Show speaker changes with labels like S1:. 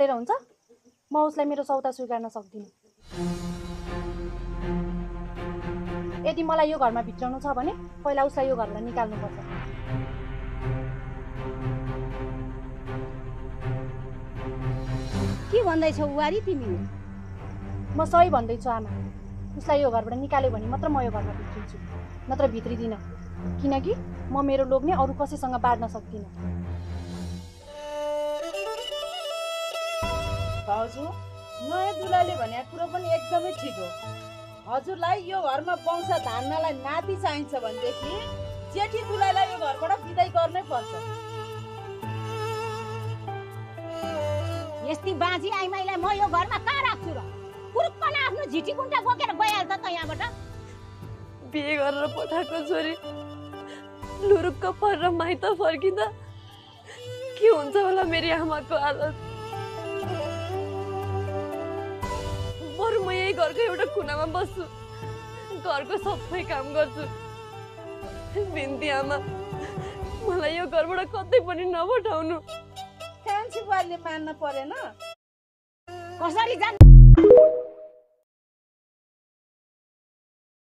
S1: छाडेर हुन्छ? म उसलाई मेरो सौता स्वीकार्न सक्दिनँ। यदि मलाई यो घरमा भित्राउनु छ भने पहिला उसलाई यो घरबाट निकाल्नुपर्छ।
S2: के भन्दैछौ बुहारी तिमी?
S1: म सही भन्दैछु आमा। उसलाई यो घरबाट निकाल्यो भने मात्र म यो घरमा भित्रिन्छु, नत्र भित्रिदिनँ। किनकि म मेरो लोग्ने अरू कसैसँग बाँड्न सक्दिनँ।
S3: भाउजू, नयाँ दुलाले भनेको कुरो पनि एकदमै ठिक हो। हजुरलाई यो घरमा वंश धान्नलाई नाति चाहिन्छ भनेदेखि जेठी दुलाईलाई यो घरबाट बिदाई गर्नै पर्छ।
S2: यस्ती बाँझी आइमाईलाई म यो घरमा कहाँ राख्छु र? पुरुक्कन आफ्नो झिटी कुण्टा बोकेर गइहाल्छ त यहाँबाट।
S4: बिहे गरेर पठाएको छोरी लुरुक्क परेर माइत फर्किँदा के हुन्छ होला मेरो आमाको हालत? बरु म यही घरको एउटा कुनामा बस्छु, घरको सबै काम गर्छु। बिन्ती आमा, मलाई यो घरबाट कतै पनि नपठाउनु।
S3: कान्छी बुहारीले मान्न परेन?
S2: कसरी जान्छ?